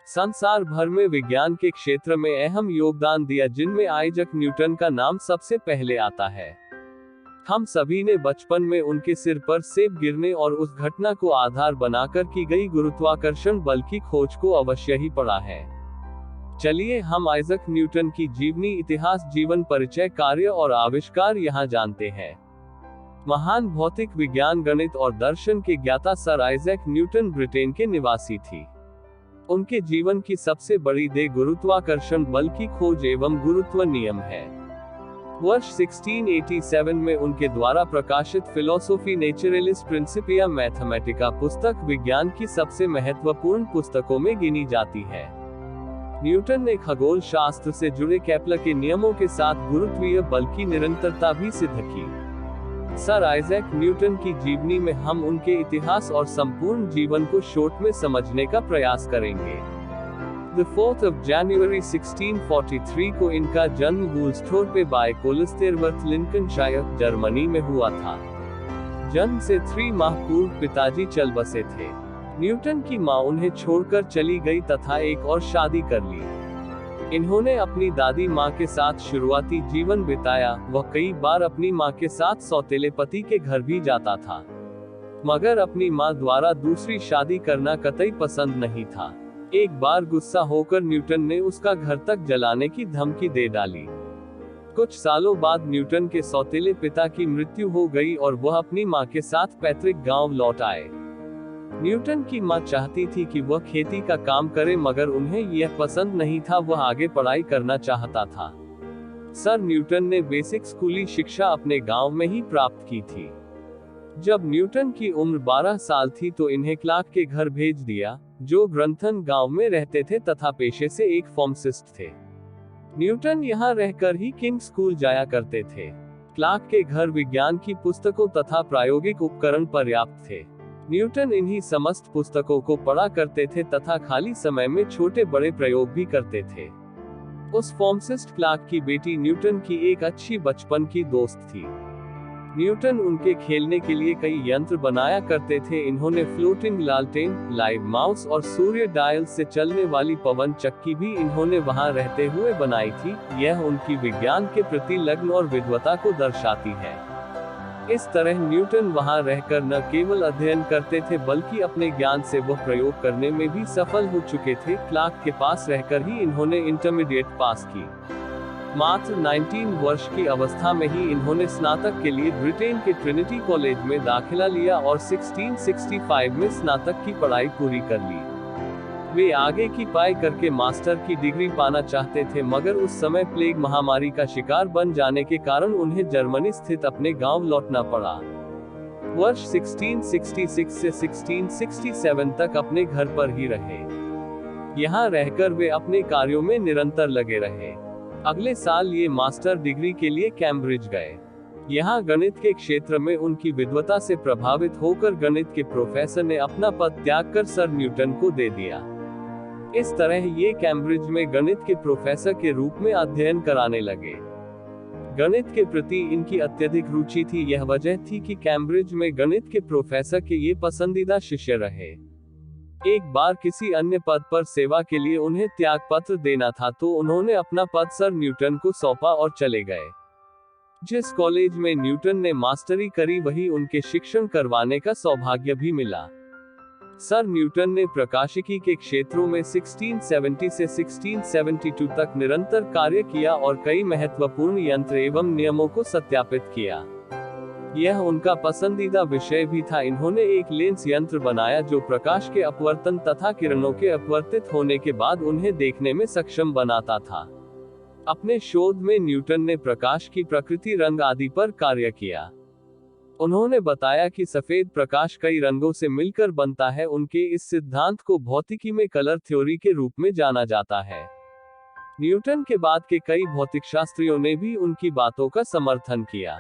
संसार भर में विज्ञान के क्षेत्र में अहम योगदान दिया, जिनमें आइजैक न्यूटन का नाम सबसे पहले आता है। हम सभी ने बचपन में उनके सिर पर सेब गिरने और उस घटना को आधार बनाकर की गई गुरुत्वाकर्षण बल की खोज को अवश्य ही पढ़ा है। चलिए हम आइजैक न्यूटन की जीवनी, इतिहास, जीवन, परिचय, कार्य और आविष्कार यहाँ जानते हैं। महान भौतिक विज्ञान, गणित और दर्शन के ज्ञाता सर आइजैक न्यूटन ब्रिटेन के निवासी थी। उनके जीवन की सबसे बड़ी देन गुरुत्वाकर्षण बल की खोज एवं गुरुत्व नियम है। वर्ष 1687 में उनके द्वारा प्रकाशित फिलोसोफी नेचुरलिस प्रिंसिपिया मैथमेटिका पुस्तक विज्ञान की सबसे महत्वपूर्ण पुस्तकों में गिनी जाती है। न्यूटन ने खगोल शास्त्र से जुड़े केपलर के नियमों के साथ गुरुत्वीय बल की निरंतरता भी सिद्ध की। सर आइजैक न्यूटन की जीवनी में हम उनके इतिहास और संपूर्ण जीवन को शॉर्ट में समझने का प्रयास करेंगे। 4 जनवरी 1643 को इनका जन्म वुल्स्टोर्पे बाय कोलस्तेरवर्थ, लिंकनशायर, जर्मनी में हुआ था। जन्म से 3 माह पूर्व पिताजी चल बसे थे। न्यूटन की मां उन्हें छोड़कर चली गई तथा एक और शादी कर ली। इन्होंने अपनी दादी माँ के साथ शुरुआती जीवन बिताया। वह कई बार अपनी माँ के साथ सौतेले पति के घर भी जाता था, मगर अपनी माँ द्वारा दूसरी शादी करना कतई पसंद नहीं था। एक बार गुस्सा होकर न्यूटन ने उसका घर तक जलाने की धमकी दे डाली। कुछ सालों बाद न्यूटन के सौतेले पिता की मृत्यु हो गई और वह अपनी माँ के साथ पैतृक गांव लौट आए। न्यूटन की मां चाहती थी कि वह खेती का काम करे, मगर उन्हें यह पसंद नहीं था। वह आगे पढ़ाई करना चाहता था। सर न्यूटन ने बेसिक स्कूली शिक्षा अपने गांव में ही प्राप्त की थी। जब न्यूटन की उम्र 12 साल थी तो इन्हें क्लार्क के घर भेज दिया, जो ग्रंथन गांव में रहते थे तथा पेशे से एक फार्मासिस्ट थे। न्यूटन यहां रहकर ही किंग स्कूल जाया करते थे। क्लार्क के घर विज्ञान की पुस्तकों तथा प्रायोगिक उपकरण पर्याप्त थे। न्यूटन इन्हीं समस्त पुस्तकों को पढ़ा करते थे तथा खाली समय में छोटे बड़े प्रयोग भी करते थे। उस फार्मासिस्ट क्लार्क की बेटी न्यूटन की एक अच्छी बचपन की दोस्त थी। न्यूटन उनके खेलने के लिए कई यंत्र बनाया करते थे। इन्होंने फ्लोटिंग लालटेन, लाइव माउस और सूर्य डायल से चलने वाली पवन चक्की भी इन्होंने वहां रहते हुए बनाई थी। यह उनकी विज्ञान के प्रति लगन और विद्वता को दर्शाती है। इस तरह न्यूटन वहां रहकर न केवल अध्ययन करते थे, बल्कि अपने ज्ञान से वह प्रयोग करने में भी सफल हो चुके थे। क्लार्क के पास रहकर ही इन्होंने इंटरमीडिएट पास की। मात्र 19 वर्ष की अवस्था में ही इन्होंने स्नातक के लिए ब्रिटेन के ट्रिनिटी कॉलेज में दाखिला लिया और 1665 में स्नातक की पढ़ाई पूरी कर ली। वे आगे की पढ़ाई करके मास्टर की डिग्री पाना चाहते थे, मगर उस समय प्लेग महामारी का शिकार बन जाने के कारण उन्हें जर्मनी स्थित अपने गांव लौटना पड़ा। वर्ष 1666 से 1667 तक अपने घर पर ही रहे। यहां रहकर वे अपने कार्यों में निरंतर लगे रहे। अगले साल ये मास्टर डिग्री के लिए कैम्ब्रिज गए। यहाँ गणित के क्षेत्र में उनकी विद्वता से प्रभावित होकर गणित के प्रोफेसर ने अपना पद त्याग कर सर न्यूटन को दे दिया। इस तरह ये कैम्ब्रिज में गणित के प्रोफेसर के रूप में अध्ययन कराने लगे। गणित के प्रति इनकी अत्यधिक रुचि थी। यह वजह थी कि कैम्ब्रिज में गणित के प्रोफेसर के ये पसंदीदा शिष्य रहे। एक बार किसी अन्य पद पर सेवा के लिए उन्हें त्याग पत्र देना था, तो उन्होंने अपना पद सर न्यूटन को सौंपा और चले गए। जिस कॉलेज में न्यूटन ने मास्टरी करी, वही उनके शिक्षण करवाने का सौभाग्य भी मिला। सर न्यूटन ने प्रकाशिकी के क्षेत्रों में 1670 से 1672 तक निरंतर कार्य किया और कई महत्वपूर्ण यंत्र एवं नियमों को सत्यापित किया। यह उनका पसंदीदा विषय भी था। इन्होंने एक लेंस यंत्र बनाया जो प्रकाश के अपवर्तन तथा किरणों के अपवर्तित होने के बाद उन्हें देखने में सक्षम बनाता था। अपने शोध में न्यूटन ने प्रकाश की प्रकृति, रंग आदि पर कार्य किया। उन्होंने बताया कि सफेद प्रकाश कई रंगों से मिलकर बनता है। उनके इस सिद्धांत को भौतिकी में कलर थ्योरी के रूप में जाना जाता है। न्यूटन के बाद के कई भौतिकशास्त्रियों ने भी उनकी बातों का समर्थन किया।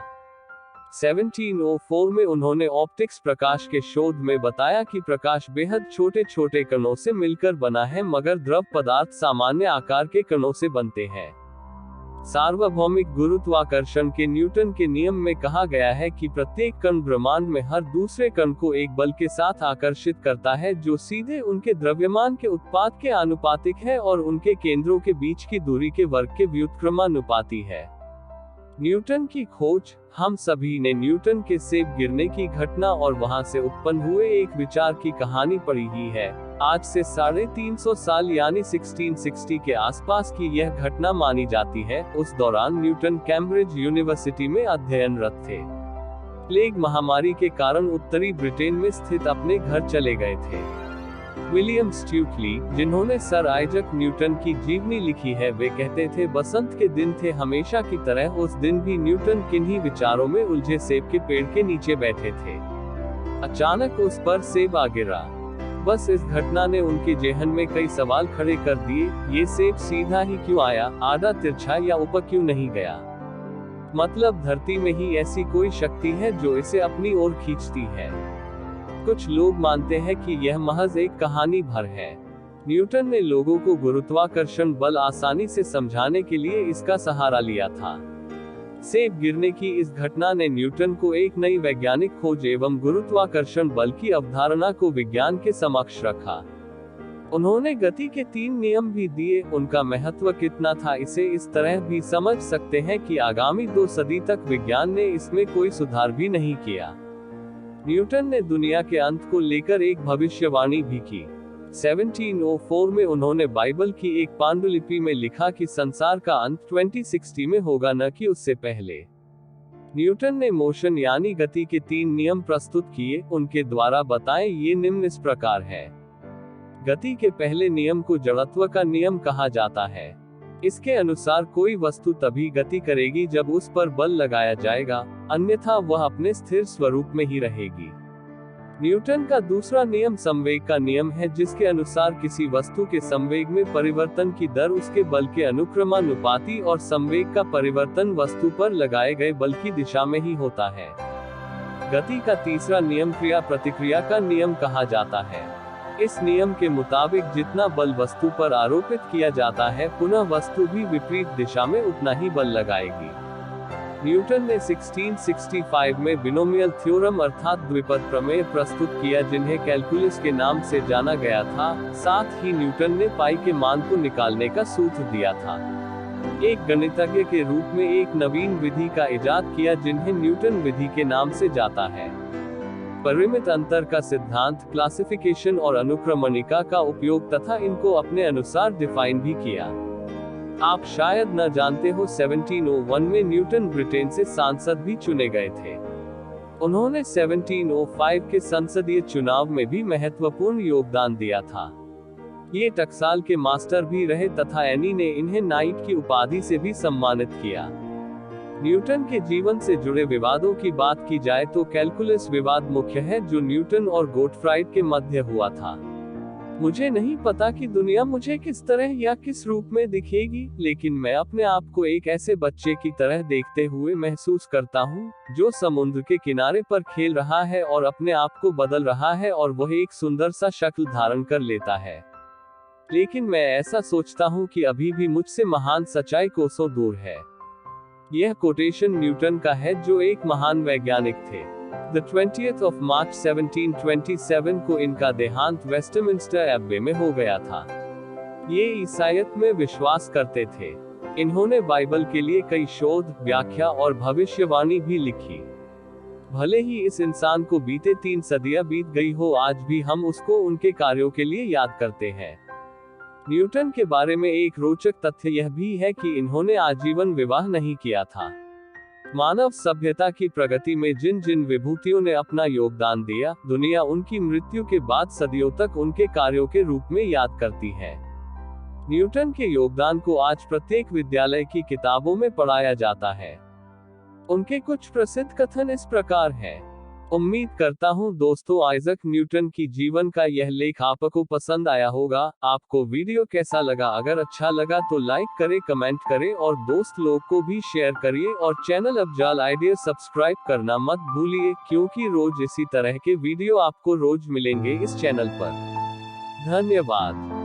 1704 में उन्होंने ऑप्टिक्स प्रकाश के शोध में बताया कि प्रकाश बेहद छोटे छोटे कणों से मिलकर बना है, मगर द्रव पदार्थ सामान्य आकार के कणों से बनते हैं। सार्वभौमिक गुरुत्वाकर्षण के न्यूटन के नियम में कहा गया है कि प्रत्येक कण ब्रह्मांड में हर दूसरे कण को एक बल के साथ आकर्षित करता है जो सीधे उनके द्रव्यमान के उत्पाद के आनुपातिक है और उनके केंद्रों के बीच की दूरी के वर्ग के व्युत्क्रमानुपाती है। न्यूटन की खोज। हम सभी ने न्यूटन के सेब गिरने की घटना और वहां से उत्पन्न हुए एक विचार की कहानी पढ़ी ही है। आज से 350 साल यानी 1660 के आसपास की यह घटना मानी जाती है। उस दौरान न्यूटन कैम्ब्रिज यूनिवर्सिटी में अध्ययनरत थे। प्लेग महामारी के कारण उत्तरी ब्रिटेन में स्थित अपने घर चले गए थे। विलियम स्टुटली, जिन्होंने सर आइजक न्यूटन की जीवनी लिखी है, वे कहते थे, बसंत के दिन थे हमेशा की तरह, उस दिन भी न्यूटन किन्हीं विचारों में उलझे सेब के पेड़ के नीचे बैठे थे। अचानक उस पर सेब आ गिरा। बस इस घटना ने उनके जेहन में कई सवाल खड़े कर दिए। ये सेब सीधा ही क्यों आया, आधा तिरछा या ऊपर क्यों नहीं गया? मतलब धरती में ही ऐसी कोई शक्ति है जो इसे अपनी ओर खींचती है। कुछ लोग मानते हैं कि यह महज एक कहानी भर है। न्यूटन ने लोगों को गुरुत्वाकर्षण बल आसानी से समझाने के लिए इसका सहारा लिया था। सेब गिरने की इस घटना ने न्यूटन को एक नई वैज्ञानिक खोज एवं गुरुत्वाकर्षण बल की अवधारणा को विज्ञान के समक्ष रखा। उन्होंने गति के 3 नियम भी दिए। उनका महत्व कितना था इसे इस तरह भी समझ सकते हैं कि आगामी 2 सदी तक विज्ञान ने इसमें कोई सुधार भी नहीं किया। न्यूटन ने दुनिया के अंत को लेकर एक भविष्यवाणी भी की। 1704 में उन्होंने बाइबल की एक पांडुलिपि में लिखा कि संसार का अंत 2060 में होगा, न कि उससे पहले। न्यूटन ने मोशन यानी गति के 3 नियम प्रस्तुत किए। उनके द्वारा बताए ये निम्न इस प्रकार है। गति के पहले नियम को जड़त्व का नियम कहा जाता है। इसके अनुसार कोई वस्तु तभी गति करेगी जब उस पर बल लगाया जाएगा, अन्यथा वह अपने स्थिर स्वरूप में ही रहेगी। न्यूटन का दूसरा नियम संवेग का नियम है, जिसके अनुसार किसी वस्तु के संवेग में परिवर्तन की दर उसके बल के अनुक्रमानुपाती और संवेग का परिवर्तन वस्तु पर लगाए गए बल की दिशा में ही होता है। गति का तीसरा नियम क्रिया प्रतिक्रिया का नियम कहा जाता है। इस नियम के मुताबिक जितना बल वस्तु पर आरोपित किया जाता है, पुनः वस्तु भी विपरीत दिशा में उतना ही बल लगाएगी। न्यूटन ने 1665 में बिनोमियल थ्योरम अर्थात द्विपद प्रमेय प्रस्तुत किया, जिन्हें कैलकुलस के नाम से जाना गया था। साथ ही न्यूटन ने पाई के मान को निकालने का सूत्र दिया था। एक गणितज्ञ के रूप में एक नवीन विधि का इजाद किया, जिन्हें न्यूटन विधि के नाम से जाता है। परिमित अंतर का सिद्धांत, क्लासिफिकेशन और अनुक्रमणिका का उपयोग तथा इनको अपने अनुसार डिफाइन भी किया। आप शायद न जानते हो, 1701 में न्यूटन ब्रिटेन से सांसद भी चुने गए थे। उन्होंने 1705 के संसदीय चुनाव में भी महत्वपूर्ण योगदान दिया था। ये टकसाल के मास्टर भी रहे तथा एनी ने इन्हें नाइट की उपाधि से भी सम्मानित किया। न्यूटन के जीवन से जुड़े विवादों की बात की जाए तो कैलकुलस विवाद मुख्य है, जो न्यूटन और गोटफ्राइड के मध्य हुआ था। मुझे नहीं पता कि दुनिया मुझे किस तरह या किस रूप में दिखेगी, लेकिन मैं अपने आप को एक ऐसे बच्चे की तरह देखते हुए महसूस करता हूँ, जो समुद्र के किनारे पर खेल रहा है और अपने आप को बदल रहा है और वह एक सुंदर सा शक्ल धारण कर लेता है। लेकिन मैं ऐसा सोचता हूँ कि अभी भी मुझसे महान सच्चाई कोसों दूर है। यह कोटेशन न्यूटन का है, जो एक महान वैज्ञानिक थे। The 20th of March 1727 को इनका देहांत वेस्टमिंस्टर एब्बे में हो गया था। ये ईसाईयत में विश्वास करते थे। इन्होंने बाइबल के लिए कई शोध, व्याख्या और भविष्यवाणी भी लिखी। भले ही इस इंसान को बीते 3 सदियां बीत गई हो, आज भी हम उसको उनके कार्यों के लिए याद करते हैं। न्यूटन के बारे में एक रोचक तथ्य यह भी है कि इन्होंने आजीवन विवाह नहीं किया था। मानव सभ्यता की प्रगति में जिन जिन विभूतियों ने अपना योगदान दिया, दुनिया उनकी मृत्यु के बाद सदियों तक उनके कार्यों के रूप में याद करती है। न्यूटन के योगदान को आज प्रत्येक विद्यालय की किताबों में पढ़ाया जाता है। उनके कुछ प्रसिद्ध कथन इस प्रकार हैं। उम्मीद करता हूँ दोस्तों, आइजक न्यूटन की जीवन का यह लेख आपको पसंद आया होगा। आपको वीडियो कैसा लगा? अगर अच्छा लगा तो लाइक करें, कमेंट करें और दोस्त लोग को भी शेयर करिए और चैनल अफजाल आइडिया सब्सक्राइब करना मत भूलिए, क्योंकि रोज इसी तरह के वीडियो आपको रोज मिलेंगे इस चैनल पर। धन्यवाद।